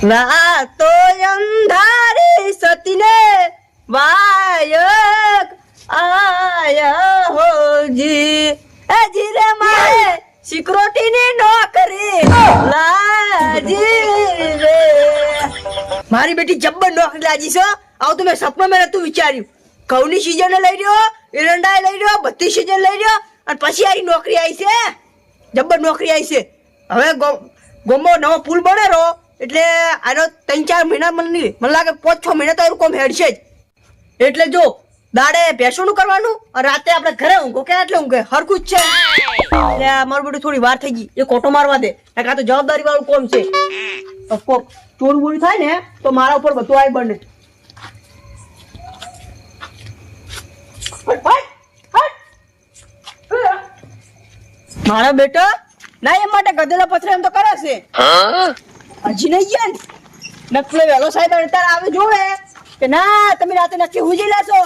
ના તો અંધારી સતીને વાયક આયા હોજી એ જીરે મારે સિક્યોરિટીની નોકરી લાજી રે મારી બેટી જબ્બર નોકરી લાજી છે આવું તો મેં સપના મેં નતું વિચાર્યું ઘઉંની સીઝન લઈ રહ્યો એરંડા લઈ રહ્યો બધી સીઝન લઈ રહ્યો અને પછી આ નોકરી આવી છે જબ્બર નોકરી આવી છે હવે ગોમો નવો પુલ બનેલો એટલે આનો 3-4 મહિના મને લાગે 5-6 મહિના તો એનું કોમ હેડશે જ એટલે જો દાડે ભેંસોનું કરવાનું અને રાતે આપણે ઘરે ઊંઘો કે એટલે ઊંઘે હરખું જ છે એટલે મારું બધું થોડી વાર થઈ ગઈ એ કોટો મારવા દે આ તો જવાબદારી વાળું કોમ છે ચોર બોરી થાય ને તો મારા ઉપર બધું આવી બને મારા બેટા ના એ માટે ગધેલા પથરે એમ તો કરે છે હજી નહીં ગયા ને નકલે વેલો સાહેબ અત્યારે આવે જોવે કે ના તમે રાતે નક્કી હુજી લેશો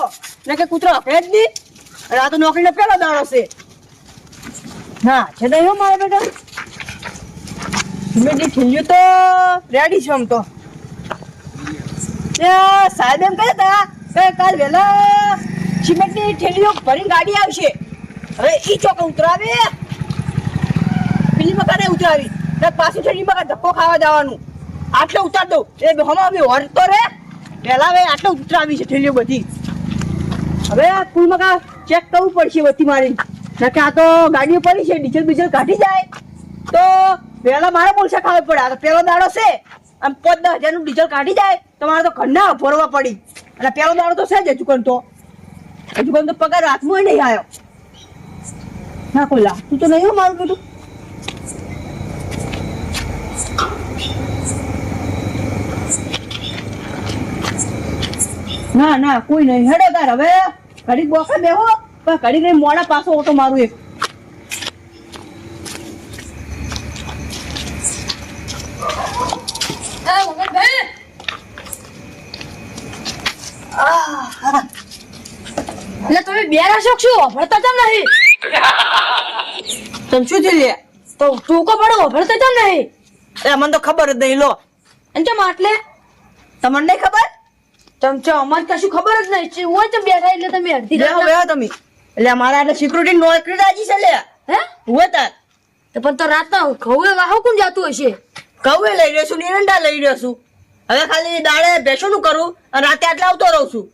ને કે કૂતરો હકડે જ નહીં રાતે નોકરીનો પેલો દાડો છે ના છે નહીં હો મારા બેટા મેં ઠીલ્યું તો રેડી છે આમ તો સાહેબ એમ કહે હતા કે કાલ વહેલા સિમેન્ટની ઠેલીઓ ભરીને ગાડી આવશે હવે ઈ ચોક ઉતરાવે પેલી મકાને ઉતરાવી ને પાછી ઠેલી મકા ધક્કો ખાવા જવાનું આટલે ઉતાર દઉં એ હમણાં બી વળતો રે પહેલા હવે આટલે ઉતરાવી છે ઠેલીઓ બધી હવે આ કુલ મકા ચેક કરવું પડશે બધી મારી કે આ તો ગાડીઓ પડી છે ડીઝલ બીઝલ કાઢી જાય તો પહેલા મારે પૈસા ખાવા પડે આ તો પહેલો દાડો છે આમ 5-10 હજારનું ડીઝલ કાઢી જાય તો મારે તો ઘરના ભરવા પડી અને પહેલો દાડો તો છે જ હજુ તો પગાર હાથમાં નહીં આવ્યો ના કોઈ લાગતું તો નહીં મારું બધું ના ના કોઈ નહીં હેડો તાર હવે ઘડી બોકા બેહો પણ ઘડી કઈ મોડા પાછો ઓટો મારું એક એટલે તમે બેરા શોખ શું ભરતા કેમ નહીં તમે શું થઈ લે તો ટૂંકો પડો ભરતા કેમ નહીં એ મને તો ખબર જ નહીં લો અને કેમ આટલે તમને નહીં ખબર ચમચો અમારે કશું ખબર જ નહીં હોય તો બેઠા એટલે તમે અડધી બેહો રાત બેહો તમે એટલે મારા એટલે સિક્યુરિટી નોકરી રાજી છે લે હે હોય તાર તો પણ તો રાતના ઘઉં વાહો કોણ જાતું હશે ઘઉં લઈ રહ્યો છું ને એરંડા લઈ રહ્યો છું હવે ખાલી દાડે ભેંસોનું કરું અને રાતે આટલે આવતો રહું છું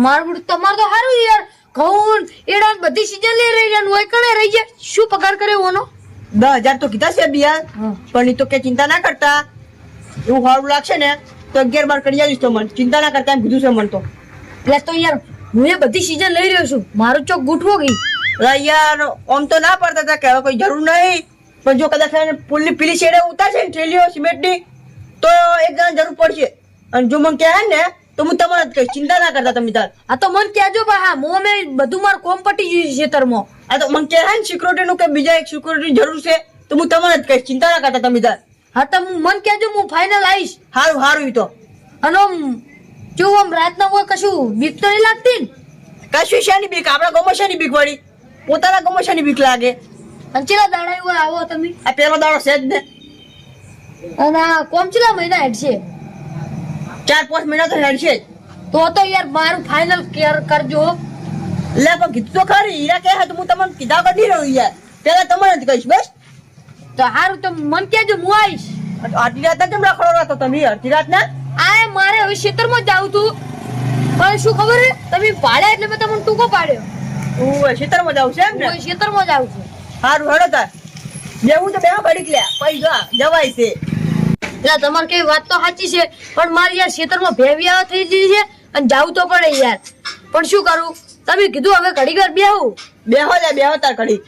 મારું તમારે તો સારું યાર ઘઉં એડા બધી સીઝન લઈ રહી જાય હોય કણે રહી જાય શું પગાર કરે ઓનો 10,000 તો કીધા છે બિયાર પણ એ તો કે ચિંતા ના કરતા એવું સારું લાગશે ને તો 11-12 કરી આવીશ તો મને ચિંતા ના કરતા એમ કીધું છે મને તો એટલે તો યાર હું એ બધી સીઝન લઈ રહ્યો છું મારો ચોક ગૂંઠવો ગઈ યાર આમ તો ના પડતા હતા કે હવે કોઈ જરૂર નહીં પણ જો કદાચ પુલની પેલી શેડે ઉતારશે ને ઠેલીઓ સિમેન્ટની તો એક જણા જરૂર પડશે અને જો મને કહે ને તો હું તમારે જ કહીશ ચિંતા ના કરતા તમે તાર આ તો મને કહેજો બા હા મો મે બધું માર કોમ પટી ગયું છે ખેતરમાં આ તો મને કહે ને સિક્યુરિટી નું કે બીજા એક સિક્યુરિટી જરૂર છે તો હું તમારે જ કહીશ ચિંતા ના કરતા તમે તાર હા તો મને કહેજો હું ફાઇનલ આવીશ સારું સારું તો અને જો આમ રાતના કોઈ કશું બીક તો નહીં લાગતી ને કશું શાની બીક આપણા ગામમાં શાની બીક વળી પોતાના ગામમાં શાની બીક લાગે અને ચેલા દાડા એવું આવો તમે આ પેલો દાડો છે જ ને અને આ કોમ ચેલા મહિના હેડશે 4-5 મહિના તો હેડશે જ તો યાર મારું ફાઇનલ કેર કરજો લે પણ કીધું તો ખરી હીરા કહે તો હું તમને કીધા વગર નહીં રહું યાર પેલા તમારે જ કહીશ બસ તો હારું તો મને કહેજો હું આવીશ અડધી રાત કેમ રખડો રહો તમે અડધી રાત ના આ મારે હવે ખેતરમાં જ જાવું તું પણ શું ખબર હે તમે પાડ્યા એટલે મેં તમને ટૂંકો પાડ્યો હું ખેતરમાં જાઉં છે એમ ને હું ખેતરમાં જ આવું છું સારું હેડો તાર બેવું તો બેવા ઘડીક લે પૈસા જવાય છે એટલે તમારે કઈ વાત તો સાચી છે પણ મારી યાર ખેતરમાં ભેવિયા થઈ ગઈ છે અને જાવું તો પડે યાર પણ શું કરું તમે કીધું હવે ઘડીક વાર બેહું બેહો તાર ઘડી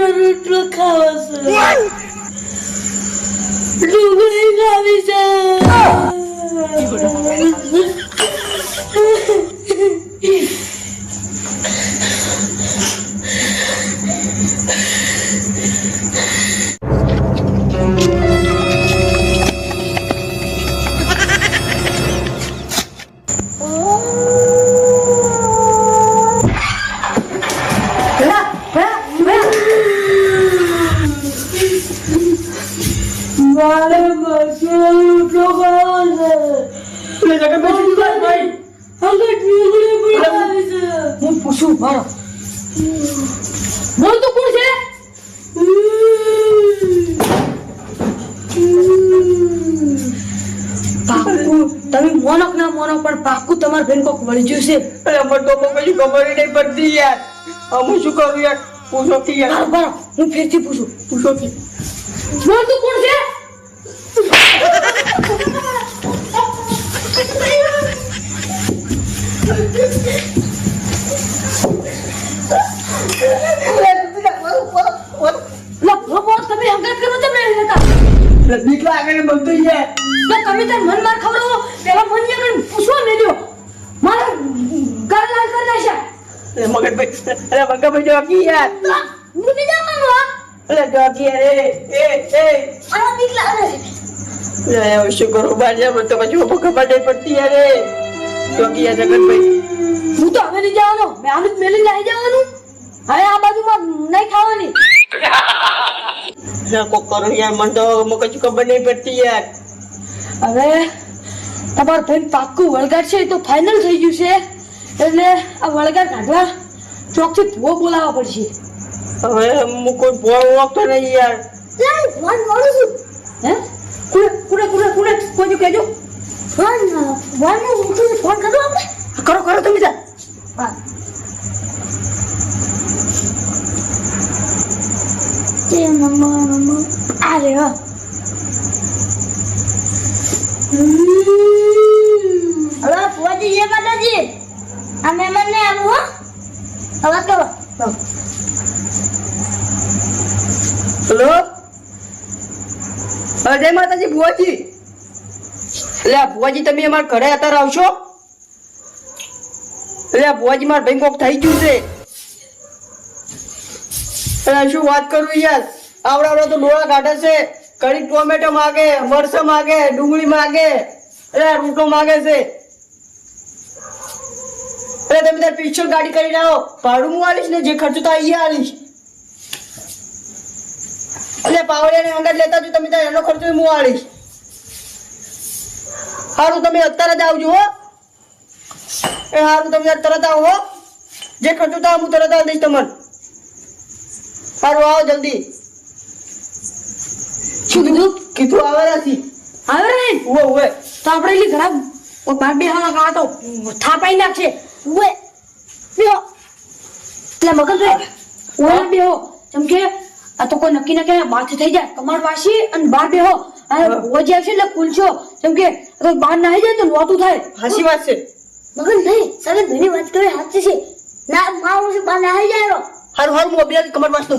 રોટલો ખાવો ડુંગળી ખાવી છે. મારે મરચું ખાવાનું છે. એટલે જગનભાઈ શું થાય ભાઈ? હવે ડુંગળી પણ ખાવી છે. હું પૂછું મારો બોલ તો કોણ છે? પાક્કું તમે મોનક ના મોનક પણ પાક્કું તમારા બેન કોક વળી ગયું છે. અરે મને તો કશું ખબર ય નહીં પડતી યાર. હું શું કરું યાર? પૂછો કે યાર. બરાબર હું ફેરથી પૂછું. પૂછો કે બોલ તો કોણ છે? તમે અંગત કરો તમે લેતા બીક લાગે ને બધું યાર. તો તમે તાર મન માર ખવડાવો પેલા મન યા કરીને પૂછવા મેલ્યો મારા ગાલ લાલ કરી નાખ્યા. અરે મગનભાઈ, અરે મગનભાઈ જો કી યાર. હું નહીં જવાનું. અરે જો કી યાર. એ આ બીક લાગે છે. અરે શું કરું બાર જા? મને તો કશું ખબર નહીં પડતી યાર. જો કી યાર જગનભાઈ. હું તો હવે નહીં જવાનો. મેં આને જ મેલી લઈ જવાનું. હવે આ બાજુમાં નહીં ખાવાની. કોક કરો યાર. મને તો કશું ખબર નહીં પડતી યાર. હવે તમારો ભાઈ પાક્કું વળગાડ છે એ તો ફાઇનલ થઈ ગયું છે. એટલે આ વળગાડ કાઢવા ચોકથી ભૂવો બોલાવવા પડશે. હવે હું કોઈ ભોળ ઓળખતો નહીં યાર. ફોન કરું છું. હે કુડે કોઈ કહેજો. ફોન ફોન કરો આપણે. કરો તમે જા. હા તે નંબર આ રે હા. હવે ફોજી એ માતાજી આ મહેમાન ને આવું હો. હવે કરો. હેલો. જય માતાજી ભુવાજી. એટલે ભુવાજી તમે અમારા ઘરે અત્યારે આવશો? એટલે ભુવાજી મારા ભાઈ કોક થઈ ગયું છે. એટલે શું વાત કરું યાર. આવડા તો ડોળા કાઢે છે. કડી ટોમેટો માગે, મરચાં માગે, ડુંગળી માગે, એટલે રૂટો માગે છે. એટલે તમે તાર પિસ્તોલ ગાડી કરીને આવો. ભાડું હું આલીશ ને જે ખર્ચો થાય એ આલીશ. એટલે પાવડિયાને અંગત લેતા જો તમે ત્યાં એનો ખર્ચો હું આલીશ. સારું તમે અત્યારે જ આવજો હો. એ સારું તમે તરત આવો હો. જે ખર્ચો થાય હું તરત આલી દઈશ તમને. સારું આવો જલ્દી. શું કીધું? કીધું આવે નથી. આવે રે. ઉવે તો આપણે એલી ખરાબ ઓ બાર બે હાલા કા તો થાપાઈ નાખશે. ઉવે બેહો. એટલે મગનભાઈ ઓલા બેહો. કેમ કે આ તો કોઈ નક્કી ના કે માથે થઈ જાય કમર વાસી અને બાર બેહો. અને ઓજી આવશે એટલે કુલશો. કેમ કે તો બાર નાહી જાય તો નોતું થાય. હાસી વાત છે. મગનભાઈ સાહેબ ઘણી વાત કરે સાચી છે. ના મારું છે બાર નાહી જાય. હારું હું અભિયાન કમર વાંચતો.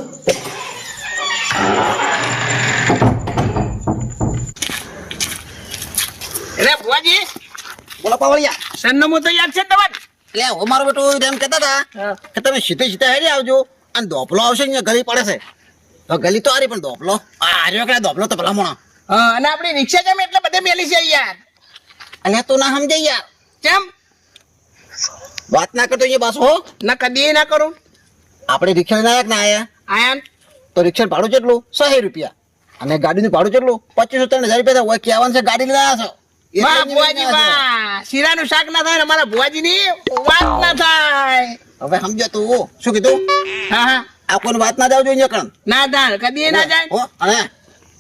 એટલે ભુવાજી બોલો પાવળિયા. સરનામું તો યાદ છે તમારે? એટલે હું મારો બેટો એમ કહેતા હતા કે તમે સીધે હેરી આવજો અને ધોપલો આવશે ને ગલી પડે છે. તો ગલી તો આરી પણ ધોપલો આ રહ્યો કે ધોપલો તો ભલામણો. હા, અને આપણી રિક્ષા કેમ એટલે બધે મેલી છે યાર? અને તું ના સમજે યાર. કેમ? વાત ના કરતો અહીંયા પાછો હો. ના કદી ના કરું. આપણે રિક્ષા લઈને આયા કે ના આયા આયા તો રિક્ષા ભાડું કેટલું? 100 રૂપિયા. અને ગાડીનું ભાડું કેટલું? 25-3000 રૂપિયા. હોય કહેવાનું છે ગાડી લઈને આવ્યા છો. વાહ ભુવાજી વાહ. શીરાનું શાક ના થાય ને અમારા ભુવાજીની વાત ના થાય. હવે સમજો તું શું કીધું? હા આ કોઈને વાત ના જાવજો અહીંયા કણ. ના થાય કદી ના જાય. હો અને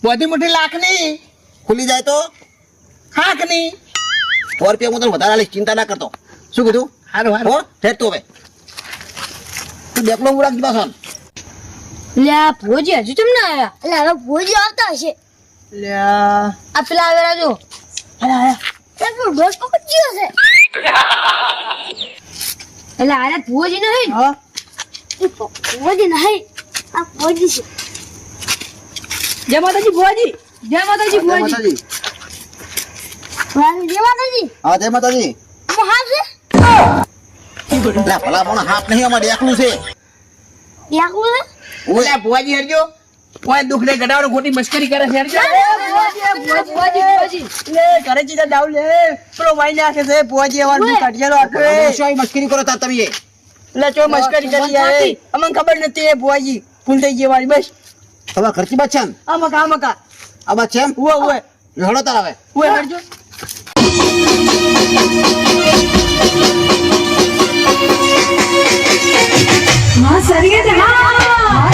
બધી મોટી લાખની ખુલી જાય તો હાકની. 100 રૂપિયા હું તને વધારે આલીશ. ચિંતા ના કરતો. શું કીધું? હારું હારું. હો ઠેર તું હવે તું બેકલો હું રાખી પાછો. લે આ ભોજી હજુ કેમ ના આયા? એટલે હવે ભોજી આવતા હશે. લ્યા આ પેલા આવેલા જો. આયા તો ડોસ પકડ્યો છે. એટલે આને ભોજી નહીં. હા ભોજી નહીં આ ભોજી છે. જય માતાજી ભુવાજી. જય માતાજી જય ભુવાજી. માતાજી. જય માતાજી. હા જય માતાજી. આમાં હાફ છે? લે ભલા પણ હાથ નહીં અમારે એકલું છે. યાકું છે? ઓય ઓલા ભુવાજી હરજો ઓય દુઃખ ને ઘટાડો ખોટી મસ્કરી કરે છે હરજો ભુવાજી. લે ઘરે જીતા દાવ લે પેલો વાઈ નાખે છે ભુવાજી એવા દુઃખ કાઢિયાલો આખો શું આવી મસ્કરી કરો તા તમે? એટલે ચો મસ્કરી કરી યાર અમને ખબર નથી એ ભુવાજી ભૂલ થઈ ગઈ વાળી બસ તમારા ખર્ચી બાદ છે ને? આ મકા આ બાદ છે એમ? ઉવે હળો તાર હવે. હરજો હા સરી છે. હા